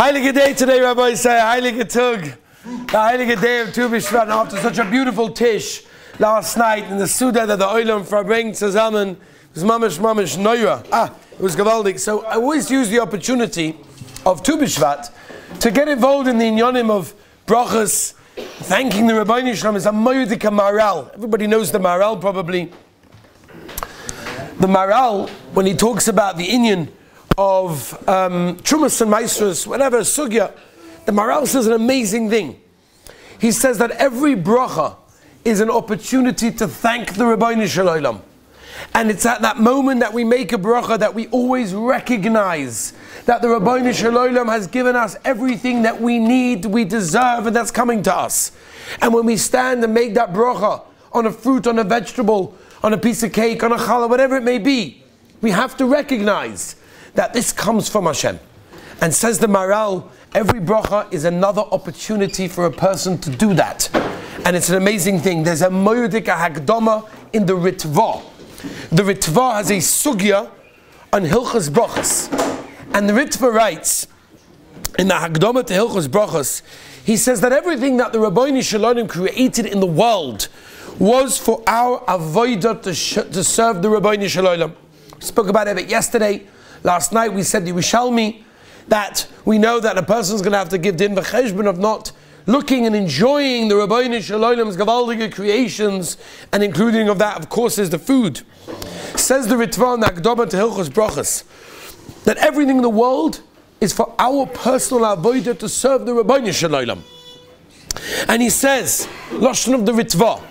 Heilige day today, Rabbi say, Heilige Tug. The Heilige day of Tu B'Shvat. After such a beautiful Tish last night in the Suda that the Olam verbringt zusammen, it was mamish neura. It was gewaldig. So I always use the opportunity of Tu B'Shvat to get involved in the inyonim of brachas, thanking the Rabbeinu Shalom. Is a moyudika maral. Everybody knows the maral probably. The maral, when he talks about the inyan of Trumas and Maestros, whatever, Sugya, the Maral says an amazing thing. He says that every bracha is an opportunity to thank the Rabbeinu Shalom. And it's at that moment that we make a bracha that we always recognize that the Rabbeinu Shalom has given us everything that we need, we deserve, and that's coming to us. And when we stand and make that bracha on a fruit, on a vegetable, on a piece of cake, on a challah, whatever it may be, we have to recognize that this comes from Hashem. And says the Maral, every bracha is another opportunity for a person to do that. And it's an amazing thing. There's a moyudika hagdama in the Ritva. The Ritva has a sugya on Hilchas Brachas. And the Ritva writes, in the Hagdama to Hilchas Brachas, he says that everything that the Rabbeinu Shalom created in the world was for our avodah to serve the Rabbeinu Shalom. We spoke about it yesterday. Last night we said the Yerushalmi that we know that a person is going to have to give din v'cheshbon of not looking and enjoying the Rabbeinu Shalom's gewaldige creations, and including of that, of course, is the food. Says the Ritva in the Akdama to Hilchos Brachas that everything in the world is for our personal avodah to serve the Rabbeinu Shalom. And he says, Lashon of the Ritva,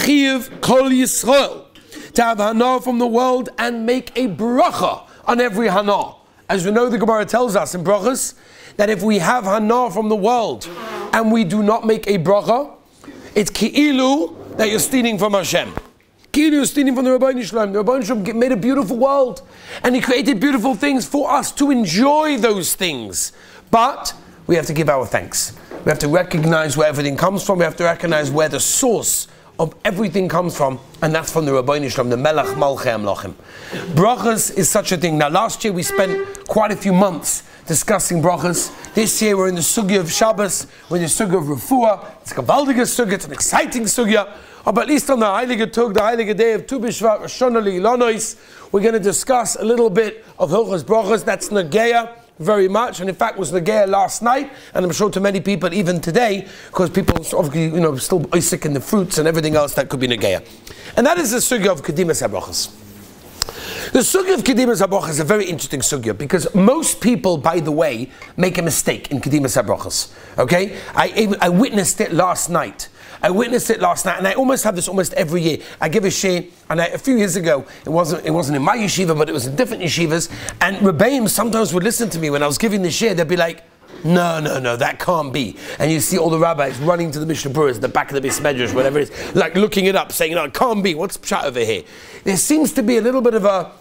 Chiv Kol Yisrael, to have hana from the world and make a bracha on every hana. As we know, the Gemara tells us in brachas that if we have hana from the world and we do not make a bracha, it's ki'ilu that you're stealing from Hashem. Ki'ilu you're stealing from the Rabbeinu Shalom. The Rabbeinu Shalom made a beautiful world and He created beautiful things for us to enjoy those things. But we have to give our thanks. We have to recognize where everything comes from. We have to recognize where the source of everything comes from, and that's from the Rabbeinu Shalom, the Melech Malchei Amlachim. Brachas is such a thing. Now, last year we spent quite a few months discussing brachas. This year we're in the sugya of Shabbos, we're in the sugya of Refuah. It's a gewaldige sugya, it's an exciting sugya. But at least on the Heilige Tug, the Heilige Day of Tu B'Shvat, Rosh Hashanah L'Ilonos, we're going to discuss a little bit of Hilchos Brachas. That's Nageya very much, and in fact was Nageya last night, and I'm sure to many people even today, because people obviously, still sick in the fruits and everything else that could be Nageya. And that is the sugya of Kedimas HaBerachos. The sugya of Kedimas HaBerachos is a very interesting sugya, because most people, by the way, make a mistake in Kedimas HaBerachos. Okay? I witnessed it last night. And I almost have this almost every year. I give a share, and a few years ago, it wasn't in my yeshiva, but it was in different yeshivas, and Rebbeim sometimes would listen to me when I was giving the share. They'd be like, no, that can't be. And you see all the rabbis running to the Mishnah Berurah, the back of the Beis Medrash, whatever it is, like looking it up, saying, no, it can't be. What's pshat over here? There seems to be a little bit of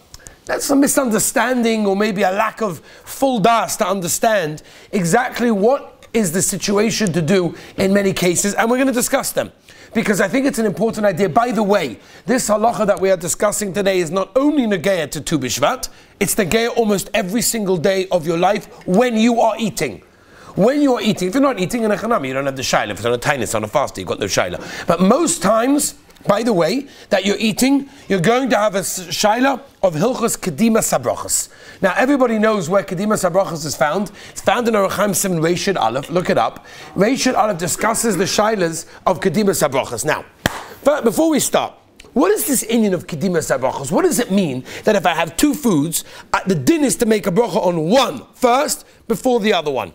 that's a misunderstanding, or maybe a lack of full das to understand exactly what is the situation to do in many cases, and we're going to discuss them because I think it's an important idea. By the way, this halacha that we are discussing today is not only Nageya to Tu B'Shvat, it's Nageya almost every single day of your life when you are eating. When you are eating, if you're not eating in a chanami, you don't have the shaila. If it's on a tainus, on a fast, you've got no shaila. But most times, by the way, that you're eating, you're going to have a shaila of Hilchos Kedimas HaBerachos. Now, everybody knows where Kedimas HaBerachos is found. It's found in Orach Chaim 7, Reishid Aleph. Look it up. Reishid Aleph discusses the shailas of Kedimas HaBerachos. Now, before we start, what is this inyan of Kedimas HaBerachos? What does it mean that if I have two foods, the din is to make a bracha on one first before the other one?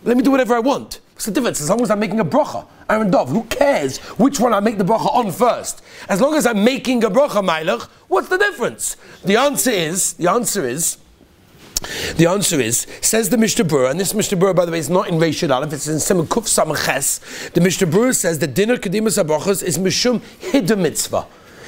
Let me do whatever I want. What's the difference? As long as I'm making a bracha, Aaron Dov, who cares which one I make the bracha on first? As long as I'm making a bracha, Mailach, what's the difference? The answer is, says the Mishnah Berurah, and this Mishnah Berurah, by the way, is not in Reishid Aleph, it's in Simon Kuf Samach. The Mishnah Berurah says the dinner Kedimas HaBerachos is Mishum Hida Mitzvah.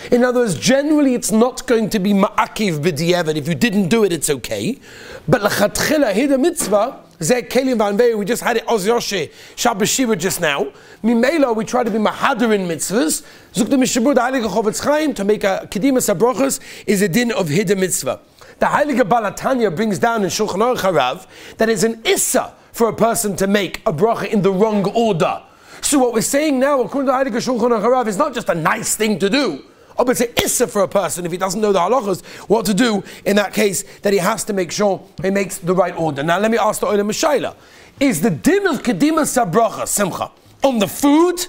In other words, generally it's not going to be Ma'akiv B'diavad. If you didn't do it, it's okay. But L'chatchila Hida Mitzvah, we just had it Oz Yoshe Shabbos Shiva just now. Mimela, we try to be mahadar in mitzvahs. Zuk the Mishnah Berurah, the Heilige Chofetz Chaim, to make a Kedimas HaBerachos is a din of Hida Mitzvah. The Heilige Balatanya brings down in Shulchan Aruch Harav that is an issa for a person to make a bracha in the wrong order. So what we're saying now, according to Heilige Shulchan Aruch Harav, is not just a nice thing to do. Oh, but it's an issa for a person if he doesn't know the halachas, what to do in that case, that he has to make sure he makes the right order. Now let me ask the Olam Mishayla. Is the din of Kedimas HaBerachos, Simcha, on the food,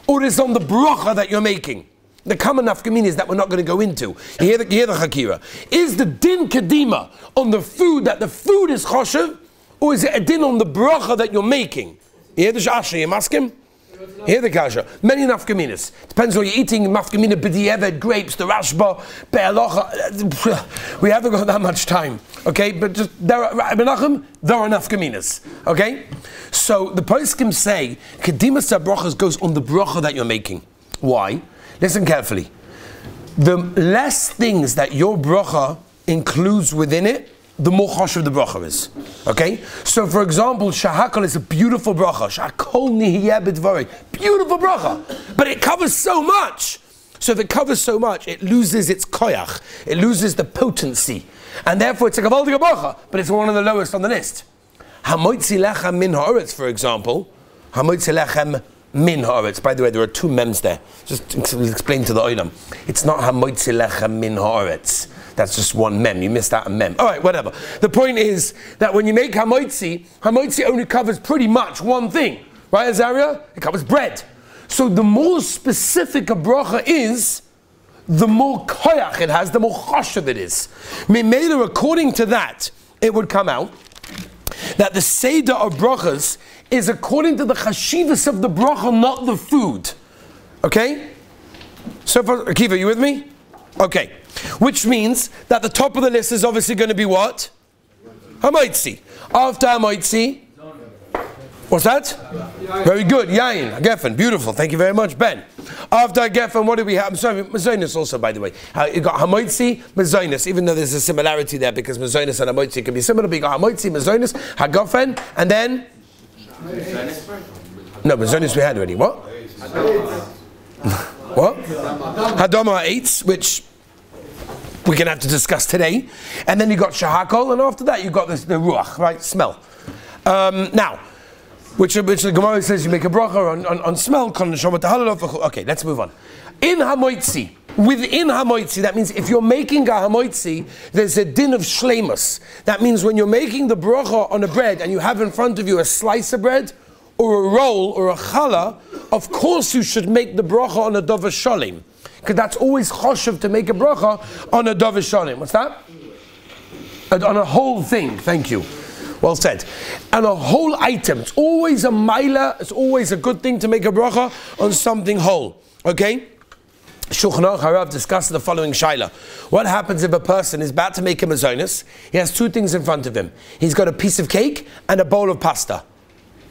or is it on the bracha that you're making? The common nafkamina is that we're not going to go into. You hear the Chakira. Is the din Kedima on the food, that the food is choshev, or is it a din on the bracha that you're making? You hear the Shasha, you ask him? Here the kasha. Many nafkaminas. Depends what you're eating. Nafkamina b'di'eved, grapes, the rashba, be'alocha. We haven't got that much time. Okay, but just there are nafkaminas. Okay, so the poskim say Kedimas HaBerachos goes on the bracha that you're making. Why? Listen carefully. The less things that your bracha includes within it, the more choshev the bracha is. Okay? So for example, shahakol is a beautiful bracha. Shahakol nihiyeh b'dvarei. Beautiful bracha. But it covers so much. So if it covers so much, it loses its koyach. It loses the potency. And therefore it's a gavaldik bracha, but it's one of the lowest on the list. Hamoitzi lechem min ha'oretz, for example. Hamoitzi lechem min ha'oretz. By the way, there are two mems there. Just to explain to the olam. It's not hamoitzi lechem min ha'oretz. That's just one mem. You missed out a mem. All right, whatever. The point is that when you make hamoitzi, hamoitzi only covers pretty much one thing. Right, Azaria? It covers bread. So the more specific a bracha is, the more koyach it has, the more choshev it is. Mimela, according to that, it would come out that the seder of brachas is according to the chashivas of the bracha, not the food. Okay? So far, Akiva, you with me? Okay. Which means that the top of the list is obviously going to be what? Hamoitzi. After hamoitzi, what's that? Very good. Yain, Geffen. Beautiful. Thank you very much, Ben. After Geffen, what do we have? I'm sorry, Mazonis also, by the way. You got hamoitzi, Mazonis, even though there's a similarity there because Mazonis and hamoitzi can be similar, but you got hamoitzi, Mazonis, Hagofen, and then? No, Mazonis we had already. What? What? Hadoma Eitz, which we're going to have to discuss today. And then you got shahakol, and after that you got this, the ruach, right? Smell. Now, which the Gemara says you make a bracha on smell. Okay, let's move on. In hamoitzi, within hamoitzi, that means if you're making a hamoitzi, there's a din of shleimus. That means when you're making the bracha on a bread and you have in front of you a slice of bread, or a roll, or a challah, of course you should make the bracha on a dover shalim. Because that's always choshev to make a bracha on a dover shalim. What's that? On a whole thing, thank you. Well said. On a whole item. It's always a maila, it's always a good thing to make a bracha on something whole. Okay? Shulchan Aruch Harav discussed the following shaila. What happens if a person is about to make a mazonis? He has two things in front of him. He's got a piece of cake and a bowl of pasta.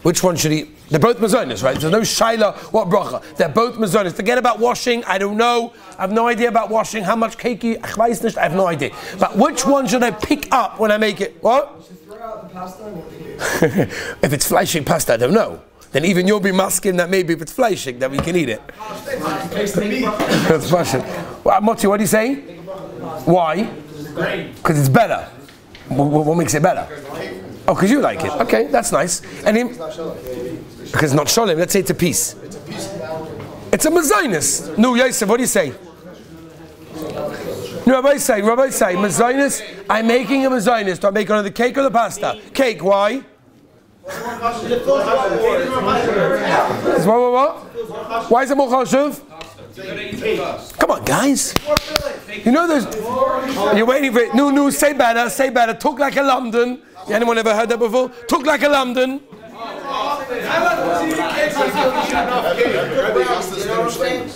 Which one should he? They're both mazonis, right? There's no shaila, what bracha? They're both mazonis. Forget about washing, I don't know. I have no idea about washing. How much cake I have no idea. But which one should I pick up when I make it? What? You should throw out the pasta and make it. If it's fleischig pasta, I don't know. Then even you'll be masking that maybe if it's fleischig, that we can eat it. That's Russian. Well, Moti, what do you say? Why? Because it's better. What makes it better? Oh, because you like it. Okay, that's nice. And him, because it's not sholem. Let's say it's a piece. It's a mazonis. No, Yosef, what do you say? No, Rabbi say, mazonis. I'm making a mazonis. Do I make it on the cake or the pasta? Cake. Why? What? Why is it more chashuv? Come on, guys. You know there's. You're waiting for it. No, say better. Say better. Talk like a London. Anyone ever heard that before? Talk like a London.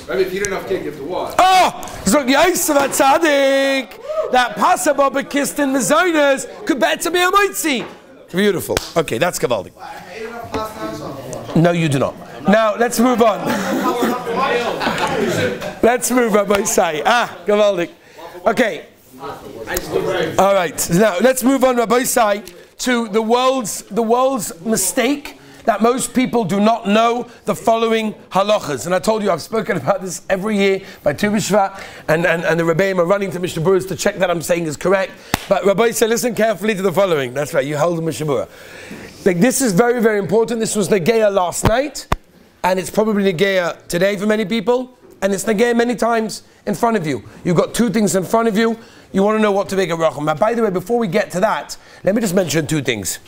If you don't have cake, you have to wash. Oh, so Yosef Tzaddik, that pasaba bekissed in Mazonos could bet to be a moitzi. Beautiful. Okay, that's Gavaldik. No, you do not. Now let's move on. Let's move, Rabbi Sai. Gavaldik. Okay. All right. Now let's move on, Rabbi Sai, to the world's mistake that most people do not know the following halachas. And I told you I've spoken about this every year by Tu B'Shvat, and the Rebbeim are running to Mishnah Berurah to check that I'm saying is correct. But Rabbi said, listen carefully to the following. That's right, you hold the Mishnah Berurah. Like, this is very, very important. This was Nageya last night, and it's probably Nageya today for many people, and it's Nageya many times in front of you. You've got two things in front of you. You want to know what to make a racham. Now, by the way, before we get to that, let me just mention two things.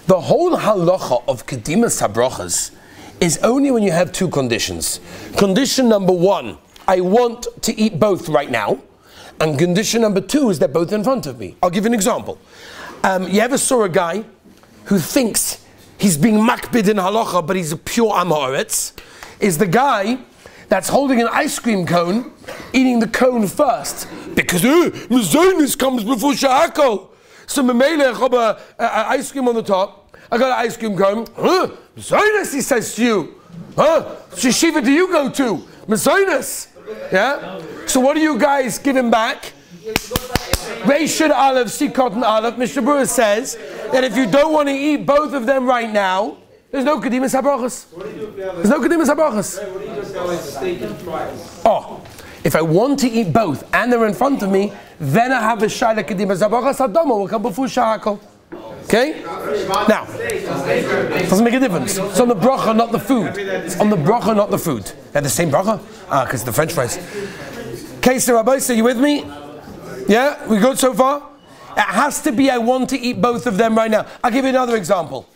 The whole halacha of Kedimas HaBerachos is only when you have two conditions. Condition number one, I want to eat both right now. And condition number two is they're both in front of me. I'll give you an example. You ever saw a guy who thinks he's being makbid in halacha, but he's a pure am haaretz? Is the guy that's holding an ice cream cone, eating the cone first. Because Mazonis comes before Shahakol. So Mamele, I have ice cream on the top. I got an ice cream cone. Mazonis, he says to you. Shishiva do you go to? Mazonis. Yeah? So what do you guys give him back? Reishud Aleph, Sikot and Aleph. Mr. Brewer says that if you don't want to eat both of them right now, there's no Kedimas HaBerachos. There's no Kedimas HaBerachos. Oh, if I want to eat both and they're in front of me, then I have a Shaila Kedimas HaBerachos. Adama will come before Shahakol. Okay? Now, doesn't make a difference. It's on the bracha, not the food. It's on the bracha, not the food. They're the same bracha? Because the French fries. Okay, so Rabbi, are you with me? Yeah? We good so far? It has to be I want to eat both of them right now. I'll give you another example.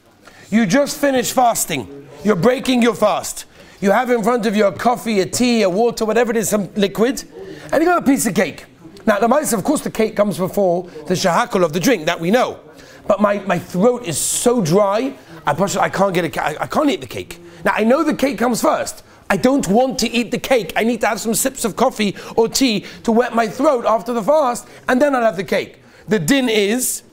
You just finished fasting. You're breaking your fast. You have in front of you a coffee, a tea, a water, whatever it is, some liquid, and you got a piece of cake. Now, the mice, of course, the cake comes before the shahakol of the drink, that we know. But my throat is so dry, I can't I can't eat the cake. Now, I know the cake comes first. I don't want to eat the cake. I need to have some sips of coffee or tea to wet my throat after the fast, and then I'll have the cake. The din is,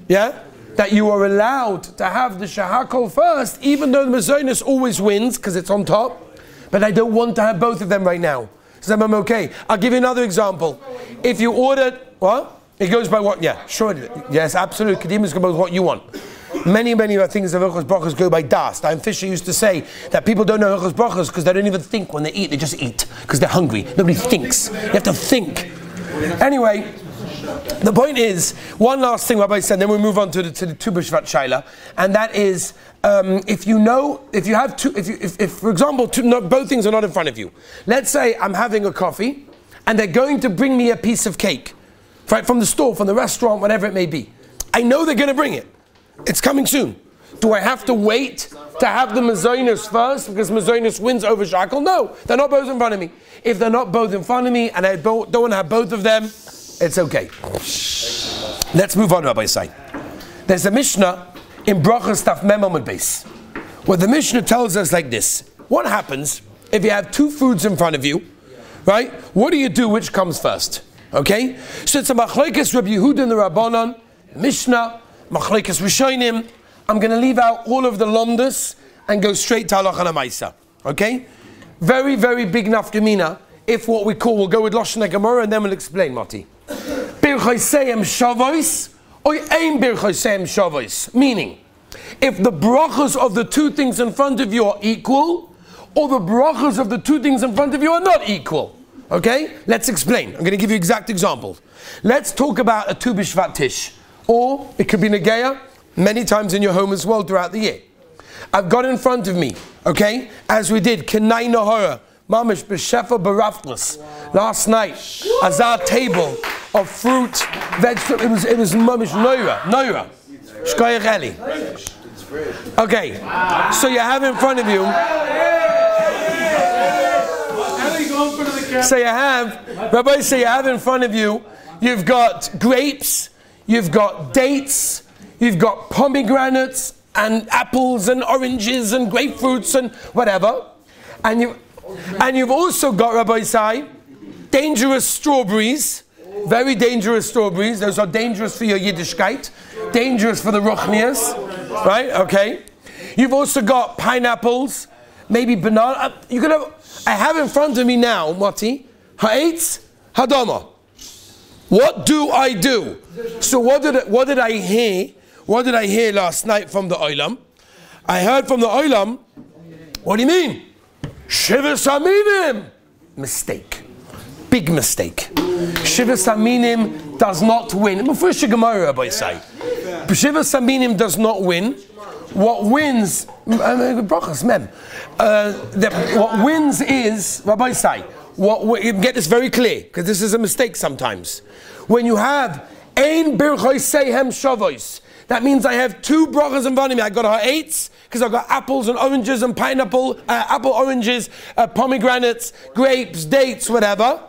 that you are allowed to have the shahakol first, even though the mazonis always wins, because it's on top, but I don't want to have both of them right now. So I'm okay. I'll give you another example. If you ordered, what? It goes by what? Yeah, sure. Yes, absolutely. Kedimas go by what you want. Many things of Hilchos Brachos go by das. Time Fisher used to say that people don't know Hilchos Brachos because they don't even think when they eat. They just eat because they're hungry. Nobody thinks. You have to think. Anyway, the point is, one last thing Rabbi said, then we move on to the Tu B'Shvat Shaila, and that is, if for example, both things are not in front of you. Let's say I'm having a coffee, and they're going to bring me a piece of cake, right, from the store, from the restaurant, whatever it may be. I know they're going to bring it. It's coming soon. Do I have to wait to have the mazonos first because mazonos wins over shakal? No, they're not both in front of me. If they're not both in front of me and I don't want to have both of them, it's okay. Let's move on, Rabbi Say. There's a Mishnah in Brachos Taf Mem Amud Beis, where the Mishnah tells us like this. What happens if you have two foods in front of you, right? What do you do? Which comes first? Okay? So it's a Machlokes Rabbi Yehuda and the Rabbanon, Mishnah, Machlokes Rishonim. I'm going to leave out all of the lomdus and go straight to halacha l'maisa. Okay? Very, very big nafkamina. If what we call, we'll go with Lashon HaGemara and then we'll explain, Mati. Birchoseihem shavos or ein birchoseihem shavos. Meaning, if the brachos of the two things in front of you are equal, or the brachos of the two things in front of you are not equal. Okay? Let's explain. I'm going to give you exact examples. Let's talk about a Tu B'Shvat Tish. Or it could be Nageya, many times in your home as well throughout the year. I've got in front of me, okay, as we did, Kenai Nahora, Mamish B'Shefa Baraflis, last night, as our table of fruit, vegetables, it was Mamish Noira, Shkoyach Eli. Okay, so you have in front of you, so you have, Rabbi, so you have in front of you, you've got grapes, you've got dates, you've got pomegranates and apples and oranges and grapefruits and whatever. And you've also got, Rabbi Isai, dangerous strawberries, very dangerous strawberries. Those are dangerous for your Yiddishkeit, dangerous for the Ruchnias, right? Okay. You've also got pineapples, maybe banana. I have in front of me now, Mati, ha'etz hadama. What do I do? So what did I hear? What did I hear last night from the Olam? I heard from the Olam, what do you mean? Shivas Aminim. Mistake. Big mistake. Shivas Aminim does not win. Shivas Aminim does not win. what wins, brachas, mem. What wins is, Rabbi Say, get this very clear, because this is a mistake sometimes. When you have ein birchos sehem shavos, that means I have two brachas in front of me. I got ha'etz, because I've got apples and oranges and pineapple, oranges, pomegranates, grapes, dates, whatever.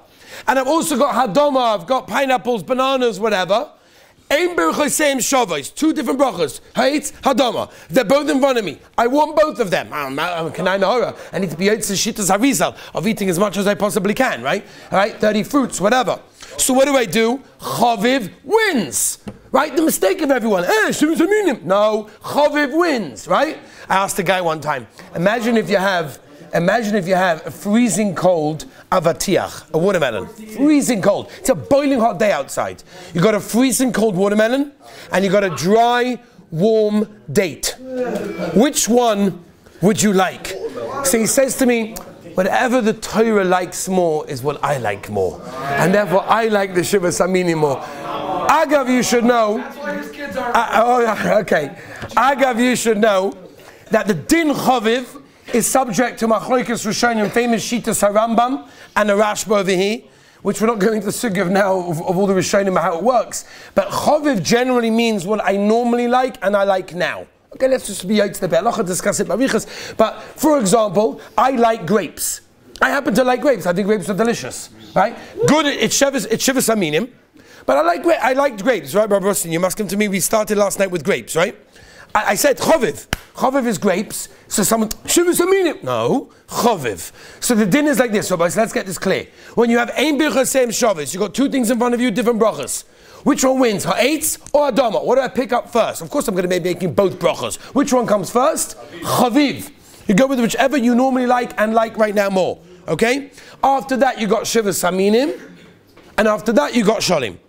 And I've also got hadoma, I've got pineapples, bananas, whatever. Ein birchos sehem shavos, two different brachas, ha'etz, hadoma. They're both in front of me. I want both of them. I need to be yotze shittas harizal, of eating as much as I possibly can, right? All right, 30 fruits, whatever. So what do? Chaviv wins. Right? The mistake of everyone. No, Chaviv wins, right? I asked a guy one time, imagine if you have a freezing cold avatiach, a watermelon. Freezing cold. It's a boiling hot day outside. You got a freezing cold watermelon and you got a dry, warm date. Which one would you like? So he says to me, whatever the Torah likes more is what I like more. And therefore I like the Shiva Samini more. Agav, you should know. That's why his kids are. Agav, you should know that the Din Chaviv is subject to Machlokes Rishonim, famous Shitas HaRambam and the Rashba over here, which we're not going to sugiv now of all the Rishonim how it works. But Chaviv generally means what I normally like and I like now. Okay, let's just be out to the Be'alacha, discuss it barichas. But for example, I like grapes. I happen to like grapes. I think grapes are delicious, right? Good. It's Shivas Aminim. But I like grapes, right, Barbara Rustin? You must come to me. We started last night with grapes, right? I said Chaviv. Chaviv is grapes. So someone, Shivas Aminim. No, Chaviv. So the din is like this, so let's get this clear. When you have ein birchos sehem shavos, you got two things in front of you, different brachas. Which one wins, ha'etz or adama? What do I pick up first? Of course I'm going to be making both brachas. Which one comes first? Chaviv. You go with whichever you normally like and like right now more. Okay? After that you got Shivas Aminim. And after that you got Shalim.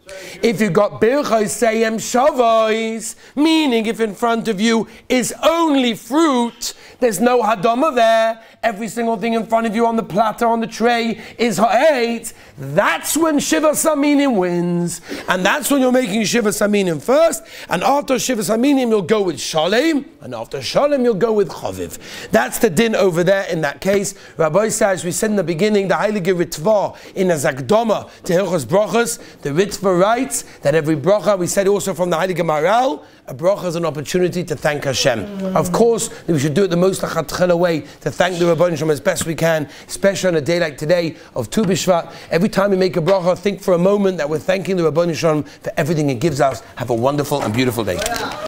If you got birchos sehem shavos, meaning if in front of you is only fruit, there's no hadama there, every single thing in front of you on the platter, on the tray is ha'etz, that's when Shivas Aminim wins. And that's when you're making Shivas Aminim first, and after Shivas Aminim you'll go with Shalim, and after Shalim you'll go with Chaviv. That's the din over there in that case. Rabbi says, we said in the beginning, the Heilige Ritva in a Zakdoma to Hilchos Brachos, the Ritva writes that every bracha, we said also from the Heilige Maral, a bracha is an opportunity to thank Hashem. Of course, we should do it the most lachatchila way, to thank the Rebbeinu Shalom as best we can, especially on a day like today of Tu B'Shvat. Every time we make a bracha, think for a moment that we're thanking the Rebbeinu Shalom for everything He gives us. Have a wonderful and beautiful day.